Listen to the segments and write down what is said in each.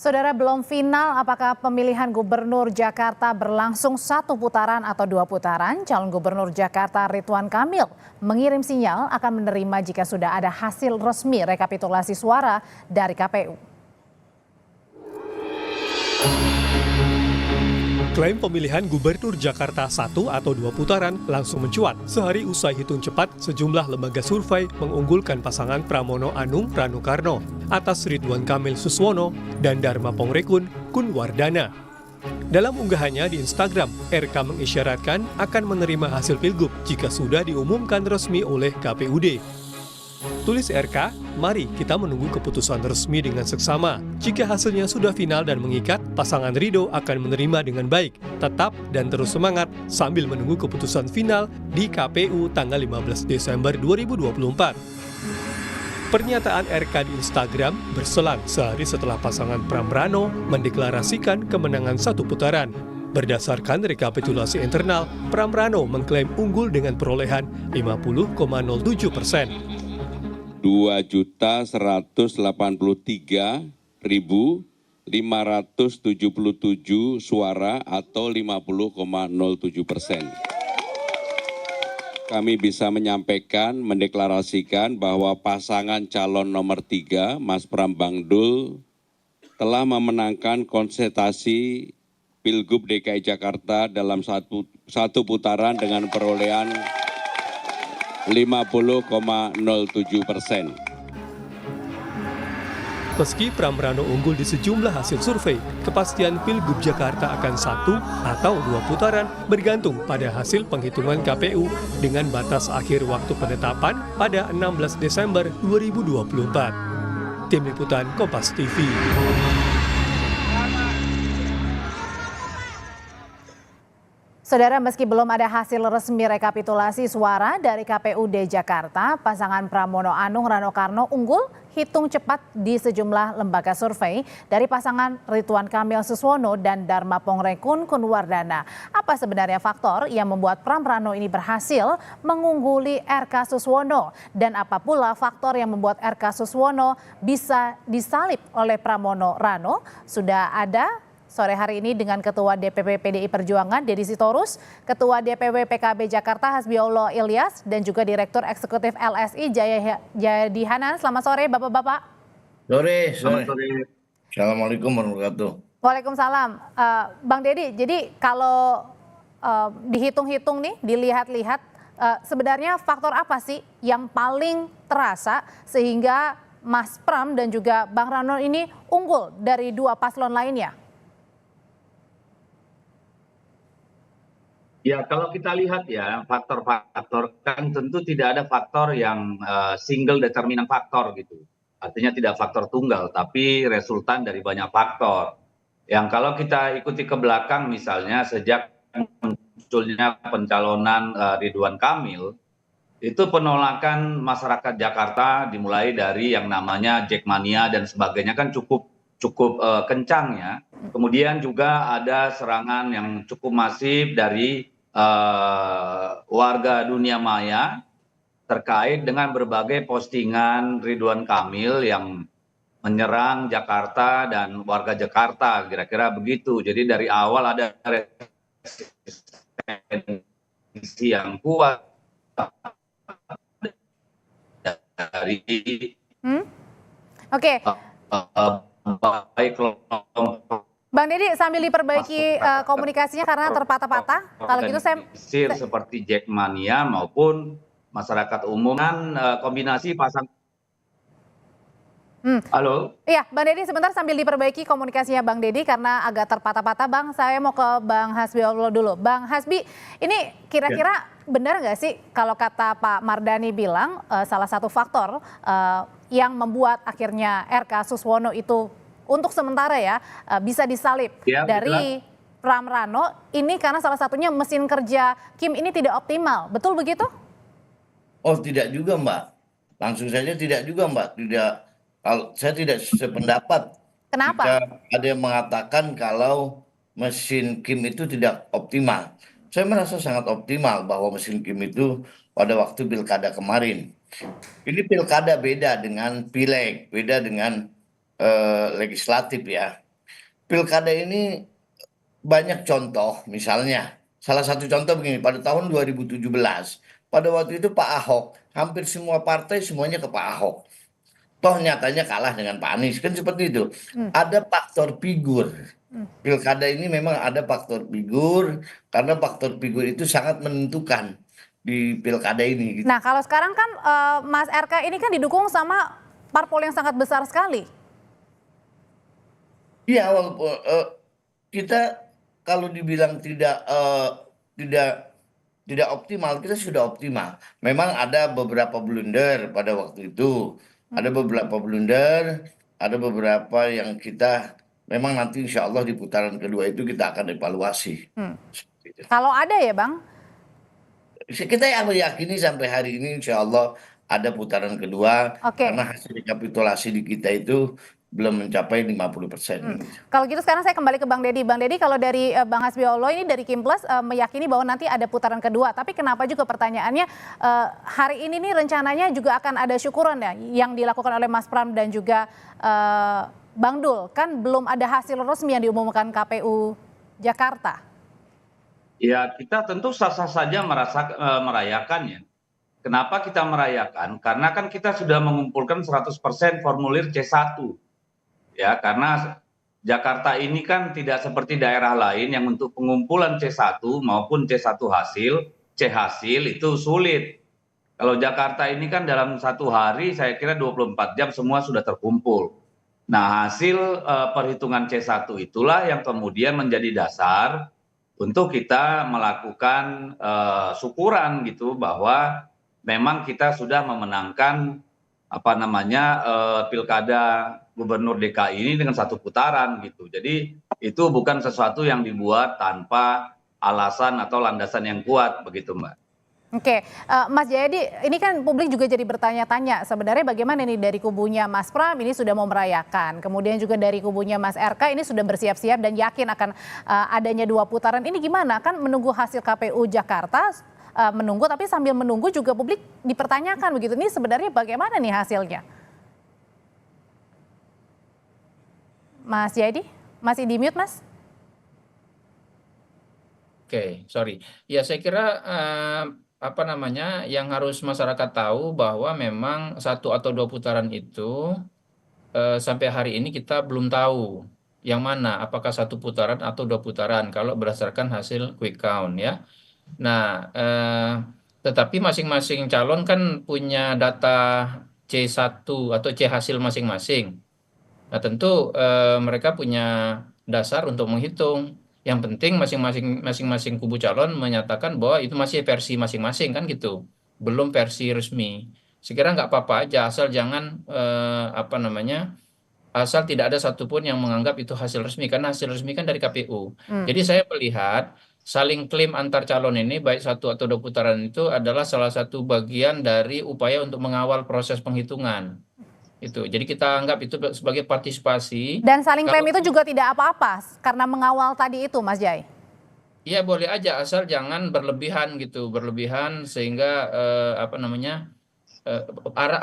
Saudara, belum final apakah pemilihan Gubernur Jakarta berlangsung satu putaran atau dua putaran. Calon Gubernur Jakarta Ridwan Kamil mengirim sinyal akan menerima jika sudah ada hasil resmi rekapitulasi suara dari KPU. Klaim pemilihan Gubernur Jakarta 1 atau 2 putaran langsung mencuat. Sehari usai hitung cepat, sejumlah lembaga survei mengunggulkan pasangan Pramono Anung Ranukarno atas Ridwan Kamil Suswono dan Dharma Pongrekun Kunwardana. Dalam unggahannya di Instagram, RK mengisyaratkan akan menerima hasil pilgub jika sudah diumumkan resmi oleh KPUD. Tulis RK, mari kita menunggu keputusan resmi dengan seksama. Jika hasilnya sudah final dan mengikat, pasangan Ridho akan menerima dengan baik, tetap dan terus semangat sambil menunggu keputusan final di KPU tanggal 15 Desember 2024. Pernyataan RK di Instagram berselang sehari setelah pasangan Pramrano mendeklarasikan kemenangan satu putaran. Berdasarkan rekapitulasi internal, Pramrano mengklaim unggul dengan perolehan 50,07%. 2.183.577 suara atau 50,07%. Kami bisa menyampaikan, mendeklarasikan bahwa pasangan calon nomor 3, Mas Pram Bangdul, telah memenangkan konsultasi Pilgub DKI Jakarta dalam satu putaran dengan perolehan 50,07%. Meski Pramrano unggul di sejumlah hasil survei, kepastian Pilgub Jakarta akan satu atau dua putaran bergantung pada hasil penghitungan KPU dengan batas akhir waktu penetapan pada 16 Desember 2024. Tim Liputan Kompas TV. Saudara, meski belum ada hasil resmi rekapitulasi suara dari KPUD Jakarta, pasangan Pramono Anung Ranukarno unggul hitung cepat di sejumlah lembaga survei dari pasangan Ridwan Kamil Suswono dan Dharma Pongrekun Kunwardana. Apa sebenarnya faktor yang membuat Pramrano ini berhasil mengungguli RK Suswono? Dan apa pula faktor yang membuat RK Suswono bisa disalib oleh Pramono Rano? Sudah ada sore hari ini dengan Ketua DPP PDI Perjuangan Deddy Sitorus, Ketua DPW PKB Jakarta Hasbiollah Ilyas, dan juga Direktur Eksekutif LSI Jayadi Hanan. Selamat sore Bapak-Bapak. Selamat sore. Assalamualaikum warahmatullahi wabarakatuh. Waalaikumsalam. Bang Deddy, jadi kalau dihitung-hitung nih, dilihat-lihat, sebenarnya faktor apa sih yang paling terasa sehingga Mas Pram dan juga Bang Rano ini unggul dari dua paslon lainnya? Ya, kalau kita lihat ya, faktor-faktor kan tentu tidak ada faktor yang single determinant faktor gitu. Artinya tidak faktor tunggal, tapi resultan dari banyak faktor. Yang kalau kita ikuti ke belakang misalnya sejak munculnya pencalonan Ridwan Kamil, itu penolakan masyarakat Jakarta dimulai dari yang namanya Jackmania dan sebagainya kan cukup kencang ya. Kemudian juga ada serangan yang cukup masif dari warga dunia maya terkait dengan berbagai postingan Ridwan Kamil yang menyerang Jakarta dan warga Jakarta, kira-kira begitu. Jadi dari awal ada resistensi yang kuat dari baik kelompok. Bang Deddy, sambil diperbaiki komunikasinya karena terpatah-patah. Kalau gitu saya seperti Jackmania maupun masyarakat umum dan kombinasi pasang. Halo. Iya, Bang Deddy sebentar sambil diperbaiki komunikasinya Bang Deddy karena agak terpatah-patah. Bang, saya mau ke Bang Hasbi dulu. Bang Hasbi, ini kira-kira benar nggak sih kalau kata Pak Mardani bilang salah satu faktor yang membuat akhirnya RK Suswono itu untuk sementara ya bisa disalib dari Pramrano ini karena salah satunya mesin kerja Kim ini tidak optimal, betul begitu? Oh tidak juga Mbak, langsung saja tidak juga Mbak, saya tidak sependapat. Kenapa? Jika ada yang mengatakan kalau mesin Kim itu tidak optimal, saya merasa sangat optimal bahwa mesin Kim itu pada waktu pilkada kemarin. Ini pilkada beda dengan pileg, beda dengan legislatif ya. pilkada ini banyak contoh, misalnya salah satu contoh begini, pada tahun 2017, pada waktu itu Pak Ahok, hampir semua partai semuanya ke Pak Ahok. Toh nyatanya kalah dengan Pak Anies, kan seperti itu. Ada faktor figur. Pilkada ini memang ada faktor figur, karena faktor figur itu sangat menentukan di pilkada ini. Nah, kalau sekarang kan Mas RK ini kan didukung sama parpol yang sangat besar sekali. Iya, walaupun kita kalau dibilang tidak tidak optimal, kita sudah optimal. Memang ada beberapa blunder pada waktu itu, ada beberapa blunder, ada beberapa yang kita memang nanti insya Allah di putaran kedua itu kita akan evaluasi. Seperti itu. Kalau ada ya Bang? Kita yang meyakini sampai hari ini insya Allah ada putaran kedua, Oke. karena hasil rekapitulasi di kita itu belum mencapai 50%. Kalau gitu sekarang saya kembali ke Bang Deddy. Bang Deddy, kalau dari Bang Hasbiolo ini dari Kimples meyakini bahwa nanti ada putaran kedua. Tapi kenapa juga pertanyaannya hari ini nih rencananya juga akan ada syukuran ya yang dilakukan oleh Mas Pram dan juga Bang Dul. Kan belum ada hasil resmi yang diumumkan KPU Jakarta. Ya, kita tentu sah-sah saja merayakannya. Kenapa kita merayakan? Karena kan kita sudah mengumpulkan 100% formulir C1. Ya, karena Jakarta ini kan tidak seperti daerah lain yang untuk pengumpulan C1 maupun C1 hasil, C hasil itu sulit. Kalau Jakarta ini kan dalam satu hari saya kira 24 jam semua sudah terkumpul. Nah, hasil perhitungan C1 itulah yang kemudian menjadi dasar untuk kita melakukan syukuran gitu bahwa memang kita sudah memenangkan pilkada gubernur DKI ini dengan satu putaran gitu. Jadi itu bukan sesuatu yang dibuat tanpa alasan atau landasan yang kuat begitu Mbak. Oke, Mas Jayadi, ini kan publik juga jadi bertanya-tanya sebenarnya bagaimana nih dari kubunya Mas Pram ini sudah mau merayakan, kemudian juga dari kubunya Mas RK ini sudah bersiap-siap dan yakin akan adanya 2 putaran. Ini gimana? Kan menunggu hasil KPU Jakarta, menunggu tapi sambil menunggu juga publik dipertanyakan begitu. Ini sebenarnya bagaimana nih hasilnya? Mas Jayadi, masih di mute Mas? Oke, sorry. Ya saya kira yang harus masyarakat tahu bahwa memang 1 atau 2 putaran itu sampai hari ini kita belum tahu yang mana, apakah 1 putaran atau 2 putaran kalau berdasarkan hasil quick count ya. Nah, tetapi masing-masing calon kan punya data C1 atau C hasil masing-masing. Nah, tentu mereka punya dasar untuk menghitung. Yang penting masing-masing kubu calon menyatakan bahwa itu masih versi masing-masing kan gitu, belum versi resmi. Sekira nggak apa-apa aja, asal jangan asal tidak ada satupun yang menganggap itu hasil resmi, karena hasil resmi kan dari KPU. Jadi saya melihat saling klaim antar calon ini baik 1 atau 2 putaran itu adalah salah satu bagian dari upaya untuk mengawal proses penghitungan. Itu. Jadi kita anggap itu sebagai partisipasi. Dan saling klaim itu juga tidak apa-apa karena mengawal tadi itu Mas Jai. Iya boleh aja asal jangan berlebihan gitu, berlebihan sehingga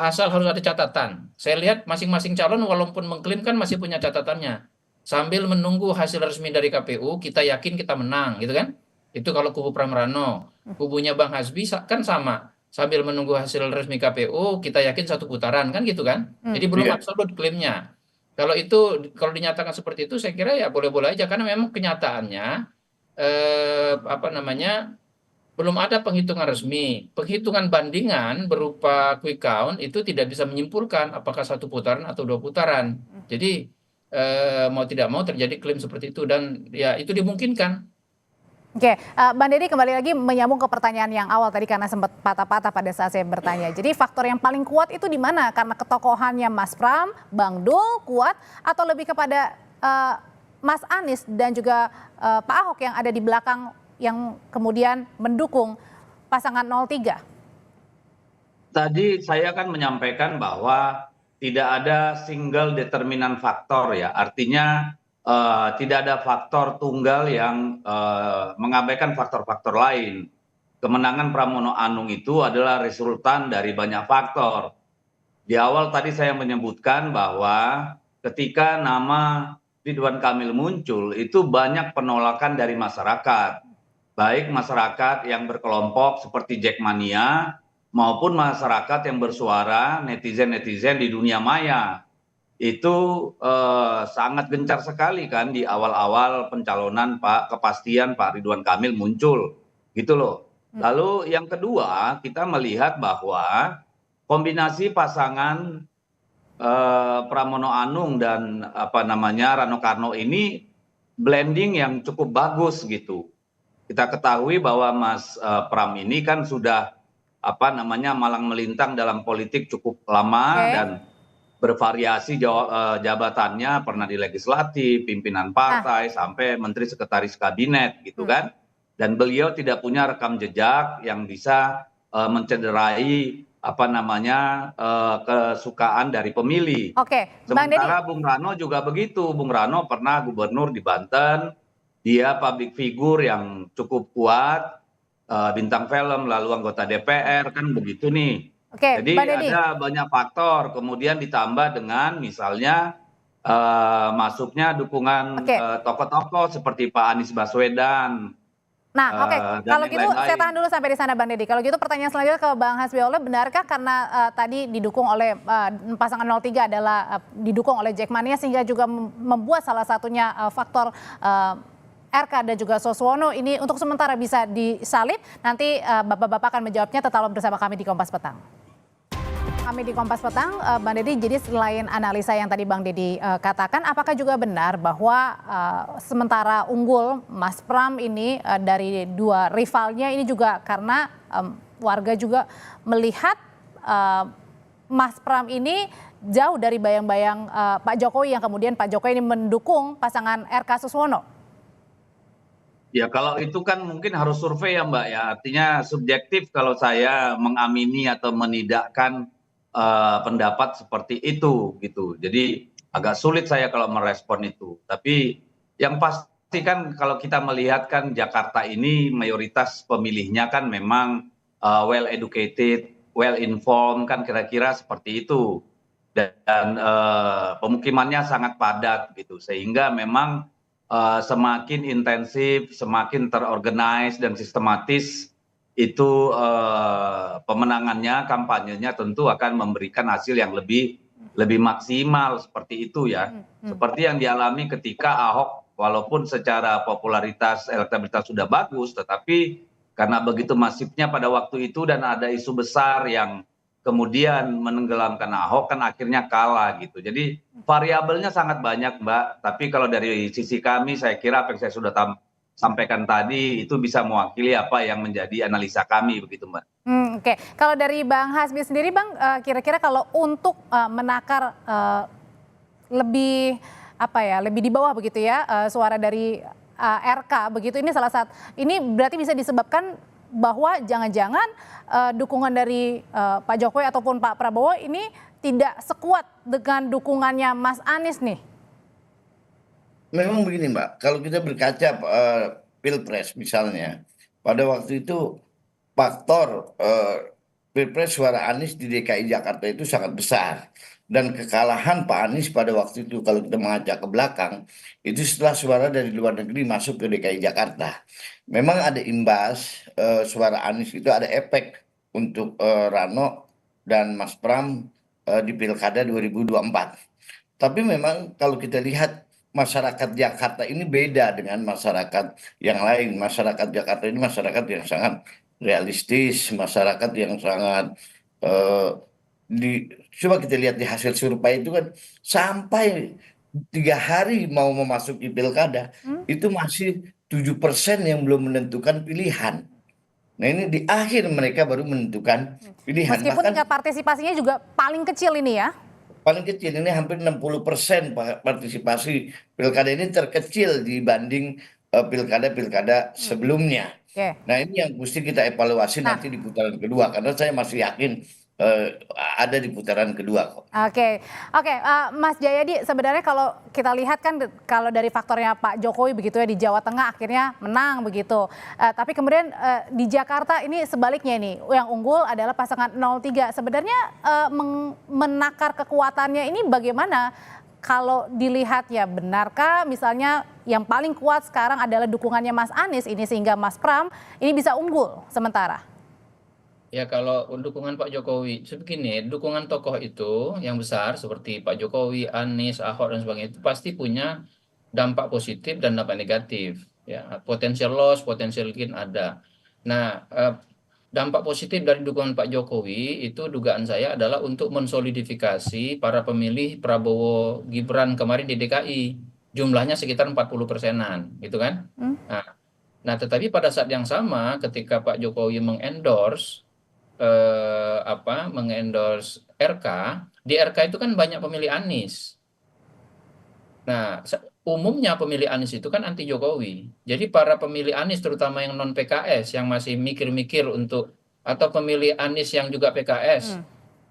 asal harus ada catatan. Saya lihat masing-masing calon walaupun mengklaim kan masih punya catatannya. Sambil menunggu hasil resmi dari KPU, kita yakin kita menang gitu kan. Itu kalau kubu Pramrano. Kubunya Bang Hasbi kan sama. Sambil menunggu hasil resmi KPU, kita yakin 1 putaran kan gitu kan. Jadi belum absolut klaimnya. Kalau dinyatakan seperti itu saya kira ya boleh-boleh aja, karena memang kenyataannya belum ada penghitungan resmi. Penghitungan bandingan berupa quick count itu tidak bisa menyimpulkan apakah 1 putaran atau 2 putaran. Jadi mau tidak mau terjadi klaim seperti itu dan ya itu dimungkinkan. Oke, Bang Deddy kembali lagi menyambung ke pertanyaan yang awal tadi karena sempat patah-patah pada saat saya bertanya. Jadi faktor yang paling kuat itu di mana? Karena ketokohannya Mas Pram, Bang Dul kuat atau lebih kepada Mas Anies dan juga Pak Ahok yang ada di belakang yang kemudian mendukung pasangan 03? Tadi saya kan menyampaikan bahwa tidak ada single determinan faktor ya, artinya tidak ada faktor tunggal yang mengabaikan faktor-faktor lain. Kemenangan Pramono Anung itu adalah resultan dari banyak faktor. Di awal tadi saya menyebutkan bahwa ketika nama Ridwan Kamil muncul, itu banyak penolakan dari masyarakat. Baik masyarakat yang berkelompok seperti Jackmania, maupun masyarakat yang bersuara, netizen-netizen di dunia maya. Itu sangat gencar sekali kan di awal-awal pencalonan kepastian Pak Ridwan Kamil muncul. Gitu loh. Lalu yang kedua, kita melihat bahwa kombinasi pasangan Pramono Anung dan Rano Karno ini blending yang cukup bagus gitu. Kita ketahui bahwa Mas Pram ini kan sudah malang melintang dalam politik cukup lama dan bervariasi jabatannya, pernah di legislatif, pimpinan partai, sampai menteri sekretaris kabinet gitu kan. Dan beliau tidak punya rekam jejak yang bisa mencederai kesukaan dari pemilih. Oke, Bang Deddy. Sementara Bung Rano juga begitu. Bung Rano pernah gubernur di Banten, dia public figure yang cukup kuat, bintang film, lalu anggota DPR, kan begitu nih. Oke, jadi Bang Deddy, ada banyak faktor, kemudian ditambah dengan misalnya masuknya dukungan tokoh-tokoh seperti Pak Anies Baswedan. Nah, oke, dan kalau yang gitu saya lain-lain. tahan dulu sampai di sana, Bang Deddy. Kalau gitu pertanyaan selanjutnya ke Bang Hasbiollah, benarkah karena tadi didukung oleh pasangan 03 adalah didukung oleh Jackmania sehingga juga membuat salah satunya faktor RK dan juga Soswono ini untuk sementara bisa disalib? Nanti Bapak-Bapak akan menjawabnya, tetaplah bersama kami di Kompas Petang. Kami di Kompas Petang, Bang Deddy, jadi selain analisa yang tadi Bang Deddy katakan, apakah juga benar bahwa sementara unggul Mas Pram ini dari dua rivalnya ini juga karena warga juga melihat Mas Pram ini jauh dari bayang-bayang Pak Jokowi yang kemudian Pak Jokowi ini mendukung pasangan RK Suswono? Ya kalau itu kan mungkin harus survei ya Mbak ya, artinya subjektif kalau saya mengamini atau menidakkan pendapat seperti itu gitu. Jadi agak sulit saya kalau merespon itu. Tapi yang pasti kan kalau kita melihat kan Jakarta ini mayoritas pemilihnya kan memang well educated, well informed, kan kira-kira seperti itu. Dan pemukimannya sangat padat gitu. Sehingga memang semakin intensif, semakin terorganize dan sistematis itu pemenangannya, kampanyenya tentu akan memberikan hasil yang lebih maksimal seperti itu ya. Seperti yang dialami ketika Ahok walaupun secara popularitas, elektabilitas sudah bagus, tetapi karena begitu masifnya pada waktu itu dan ada isu besar yang kemudian menenggelamkan Ahok, kan akhirnya kalah gitu. Jadi variabelnya sangat banyak Mbak, tapi kalau dari sisi kami saya kira apa yang saya sudah sampaikan tadi itu bisa mewakili apa yang menjadi analisa kami begitu Mbak. Oke, kalau dari Bang Hasbi sendiri Bang, kira-kira kalau untuk menakar lebih lebih di bawah begitu ya suara dari RK begitu, ini salah satu, ini berarti bisa disebabkan bahwa jangan-jangan dukungan dari Pak Jokowi ataupun Pak Prabowo ini tidak sekuat dengan dukungannya Mas Anies nih. Memang begini Mbak, kalau kita berkaca Pilpres misalnya, pada waktu itu faktor Pilpres suara Anies di DKI Jakarta itu sangat besar. Dan kekalahan Pak Anies pada waktu itu kalau kita mengajak ke belakang, itu setelah suara dari luar negeri masuk ke DKI Jakarta. Memang ada imbas suara Anies itu ada efek untuk Rano dan Mas Pram di Pilkada 2024. Tapi memang kalau kita lihat masyarakat Jakarta ini beda dengan masyarakat yang lain. Masyarakat Jakarta ini masyarakat yang sangat realistis, masyarakat yang sangat coba kita lihat di hasil survei itu kan sampai 3 hari mau memasuki pilkada itu masih 7% yang belum menentukan pilihan. Nah ini di akhir mereka baru menentukan pilihan. Meskipun tingkat partisipasinya juga paling kecil ini ya? Paling kecil, ini hampir 60% partisipasi pilkada ini terkecil dibanding pilkada-pilkada sebelumnya. Nah ini yang mesti kita evaluasi nanti di putaran kedua, karena saya masih yakin ada di putaran kedua kok. Oke, Mas Jayadi, sebenarnya kalau kita lihat kan kalau dari faktornya Pak Jokowi begitu ya di Jawa Tengah akhirnya menang begitu. Tapi kemudian di Jakarta ini sebaliknya nih, yang unggul adalah pasangan 03. Sebenarnya menakar kekuatannya ini bagaimana kalau dilihat ya benarkah misalnya yang paling kuat sekarang adalah dukungannya Mas Anies ini sehingga Mas Pram ini bisa unggul sementara? Ya kalau dukungan Pak Jokowi, sebegini, dukungan tokoh itu yang besar seperti Pak Jokowi, Anies, Ahok dan sebagainya itu pasti punya dampak positif dan dampak negatif. Ya, potensial loss, potensial gain ada. Nah, dampak positif dari dukungan Pak Jokowi itu dugaan saya adalah untuk mensolidifikasi para pemilih Prabowo Gibran kemarin di DKI. Jumlahnya sekitar 40%-an, gitu kan? Nah, tetapi pada saat yang sama ketika Pak Jokowi mengendorse RK, di RK itu kan banyak pemilih Anies. Nah, umumnya pemilih Anies itu kan anti Jokowi. Jadi para pemilih Anies terutama yang non PKS yang masih mikir-mikir untuk atau pemilih Anies yang juga PKS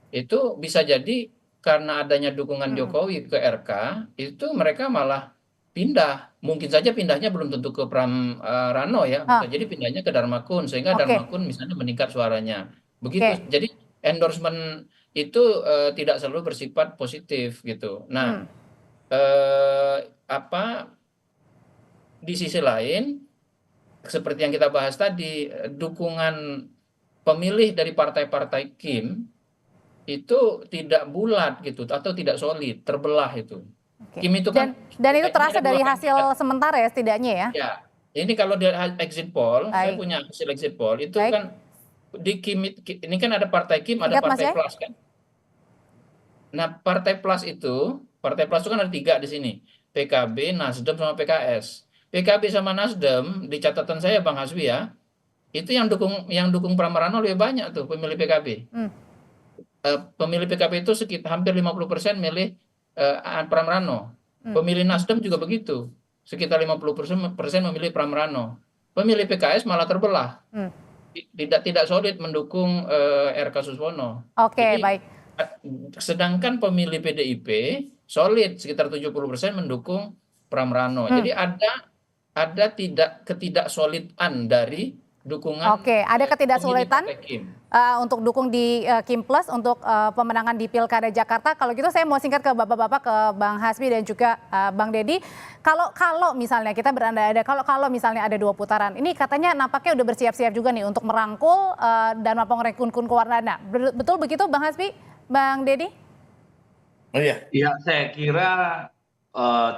itu bisa jadi karena adanya dukungan Jokowi ke RK itu mereka malah pindah. Mungkin saja pindahnya belum tentu ke Pram Rano ya. Bisa jadi pindahnya ke Dharma Kun sehingga Oke. Dharma Kun misalnya meningkat suaranya. Begitu. Oke. Jadi endorsement itu tidak selalu bersifat positif gitu. Nah, di sisi lain seperti yang kita bahas tadi dukungan pemilih dari partai-partai Kim itu tidak bulat gitu atau tidak solid, terbelah itu. Oke. Kim itu kan Dan itu ini terasa ada dari dua hasil kandidat. sementara ya setidaknya ya? Ya, ini kalau di exit poll, saya Baik. punya hasil exit poll itu Baik. kan di Kim ini kan ada partai Kim, ada Singkat, Mas partai Jai. Plus kan. Nah, partai Plus itu kan ada 3 di sini. PKB, Nasdem sama PKS. PKB sama Nasdem di catatan saya Bang Hasbi ya, itu yang dukung Pram Rano lebih banyak tuh pemilih PKB. Pemilih PKB itu sekitar hampir 50% milih Pram Rano. Pemilih Nasdem juga begitu. Sekitar 50% memilih Pram Rano. Pemilih PKS malah terbelah. Tidak solid mendukung RK Suswono. Oke, Jadi, baik. sedangkan pemilih PDIP solid sekitar 70% mendukung Pram Rano. Jadi ada ketidaksolidan dari dukungan. Oke, ada ketidaksulitan pemilih partai Kim. untuk dukung di Kim Plus untuk pemenangan di Pilkada Jakarta. Kalau gitu saya mau singkat ke Bapak-bapak, ke Bang Hasbi dan juga Bang Deddy. Kalau misalnya kita berandai-andai, kalau misalnya ada 2 putaran, ini katanya nampaknya udah bersiap-siap juga nih untuk merangkul Dharma Pongrekun Kuwardana. Betul begitu Bang Hasbi, Bang Deddy? Oh iya. Ya, saya kira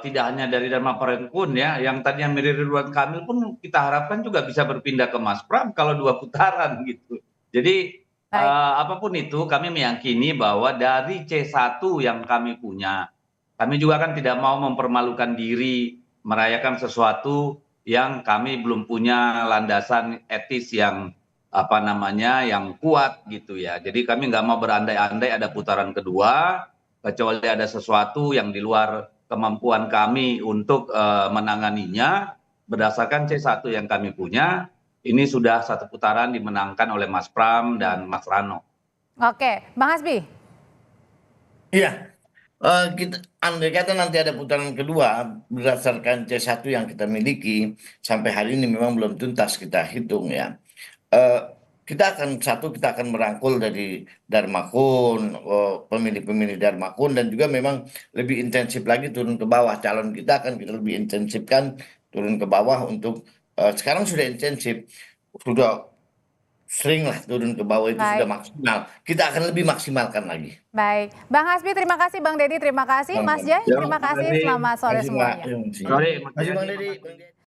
tidak hanya dari Dharma Pongrekun ya, yang tadinya mirip Ridwan Kamil pun kita harapkan juga bisa berpindah ke Mas Pram kalau 2 putaran gitu. Jadi apapun itu kami meyakini bahwa dari C1 yang kami punya, kami juga kan tidak mau mempermalukan diri merayakan sesuatu yang kami belum punya landasan etis yang yang kuat gitu ya. Jadi kami nggak mau berandai-andai ada putaran kedua, kecuali ada sesuatu yang di luar kemampuan kami untuk menanganinya. Berdasarkan C1 yang kami punya, ini sudah 1 putaran dimenangkan oleh Mas Pram dan Mas Rano. Oke, Bang Hasbi. Iya. Kita andai kata nanti ada putaran kedua berdasarkan C1 yang kita miliki sampai hari ini memang belum tuntas kita hitung ya. Kita akan merangkul dari Dharma Kun, pemilih-pemilih Dharma Kun, dan juga memang lebih intensif lagi turun ke bawah. Calon kita akan kita lebih intensifkan turun ke bawah untuk sekarang sudah intensif, sudah sering lah turun ke bawah itu. Baik. Sudah maksimal. Kita akan lebih maksimalkan lagi. Baik, Bang Hasbi terima kasih, Bang Deddy terima kasih, Mas Jai terima kasih, selamat sore semuanya. Terima kasih Bang Deddy.